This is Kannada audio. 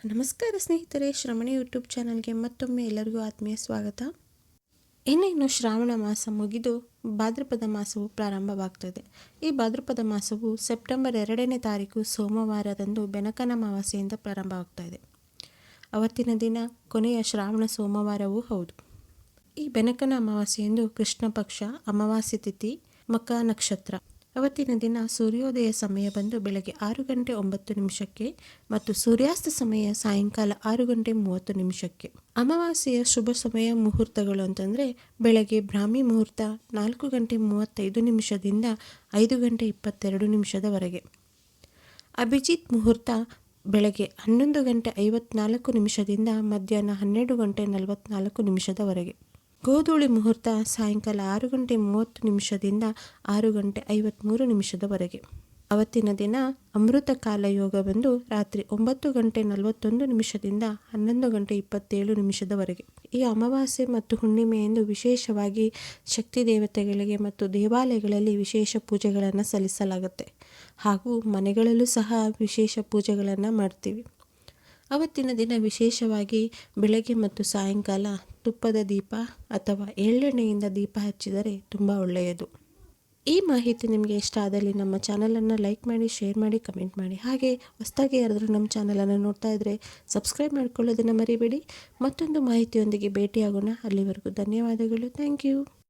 ನಮಸ್ಕಾರ ಸ್ನೇಹಿತರೆ, ಶ್ರವಣ ಯೂಟ್ಯೂಬ್ ಚಾನಲ್ಗೆ ಮತ್ತೊಮ್ಮೆ ಎಲ್ಲರಿಗೂ ಆತ್ಮೀಯ ಸ್ವಾಗತ. ಇನ್ನು ಶ್ರಾವಣ ಮಾಸ ಮುಗಿದು ಭಾದ್ರಪದ ಮಾಸವು ಪ್ರಾರಂಭವಾಗ್ತದೆ. ಈ ಭಾದ್ರಪದ ಮಾಸವು ಸೆಪ್ಟೆಂಬರ್ 2ನೇ ತಾರೀಕು ಸೋಮವಾರದಂದು ಬೆನಕನ ಅಮಾವಾಸ್ಯೆಯಿಂದ ಪ್ರಾರಂಭವಾಗ್ತಾ ಇದೆ. ಅವತ್ತಿನ ದಿನ ಕೊನೆಯ ಶ್ರಾವಣ ಸೋಮವಾರವೂ ಹೌದು. ಈ ಬೆನಕನ ಅಮಾವಾಸ್ಯೆಯಂದು ಕೃಷ್ಣ ಪಕ್ಷ, ಅಮಾವಾಸ್ಯೆ ತಿಥಿ, ಮಕ ನಕ್ಷತ್ರ. ಅವತ್ತಿನ ದಿನ ಸೂರ್ಯೋದಯ ಸಮಯ ಬಂದು ಬೆಳಗ್ಗೆ 6:09 ಮತ್ತು ಸೂರ್ಯಾಸ್ತ ಸಮಯ ಸಾಯಂಕಾಲ 6:30. ಅಮಾವಾಸ್ಯೆಯ ಶುಭ ಸಮಯ ಮುಹೂರ್ತಗಳು ಅಂತಂದರೆ ಬೆಳಗ್ಗೆ ಬ್ರಾಹ್ಮಿ ಮುಹೂರ್ತ 4:35 5:22 ಅಭಿಜಿತ್ ಮುಹೂರ್ತ ಬೆಳಗ್ಗೆ 11:54 ಮಧ್ಯಾಹ್ನ 12:44. ಗೋಧೂಳಿ ಮುಹೂರ್ತ ಸಾಯಂಕಾಲ 6:30 6:53. ಅವತ್ತಿನ ದಿನ ಅಮೃತ ಕಾಲ ಯೋಗ ಬಂದು ರಾತ್ರಿ 9:41 11:27. ಈ ಅಮಾವಾಸ್ಯೆ ಮತ್ತು ಹುಣ್ಣಿಮೆಯಂದು ವಿಶೇಷವಾಗಿ ಶಕ್ತಿ ದೇವತೆಗಳಿಗೆ ಮತ್ತು ದೇವಾಲಯಗಳಲ್ಲಿ ವಿಶೇಷ ಪೂಜೆಗಳನ್ನು ಸಲ್ಲಿಸಲಾಗುತ್ತೆ. ಹಾಗೂ ಮನೆಗಳಲ್ಲೂ ಸಹ ವಿಶೇಷ ಪೂಜೆಗಳನ್ನು ಮಾಡ್ತೀವಿ. ಅವತ್ತಿನ ದಿನ ವಿಶೇಷವಾಗಿ ಬೆಳಗ್ಗೆ ಮತ್ತು ಸಾಯಂಕಾಲ ತುಪ್ಪದ ದೀಪ ಅಥವಾ ಎಳ್ಳೆಣ್ಣೆಯಿಂದ ದೀಪ ಹಚ್ಚಿದರೆ ತುಂಬ ಒಳ್ಳೆಯದು. ಈ ಮಾಹಿತಿ ನಿಮಗೆ ಇಷ್ಟ ಆದಲ್ಲಿ ನಮ್ಮ ಚಾನಲನ್ನು ಲೈಕ್ ಮಾಡಿ, ಶೇರ್ ಮಾಡಿ, ಕಮೆಂಟ್ ಮಾಡಿ. ಹಾಗೆ ಹೊಸದಾಗಿ ಯಾರಾದರೂ ನಮ್ಮ ಚಾನಲನ್ನು ನೋಡ್ತಾ ಇದ್ದರೆ ಸಬ್ಸ್ಕ್ರೈಬ್ ಮಾಡ್ಕೊಳ್ಳೋದನ್ನು ಮರಿಬೇಡಿ. ಮತ್ತೊಂದು ಮಾಹಿತಿಯೊಂದಿಗೆ ಭೇಟಿಯಾಗೋಣ. ಅಲ್ಲಿವರೆಗೂ ಧನ್ಯವಾದಗಳು. Thank you.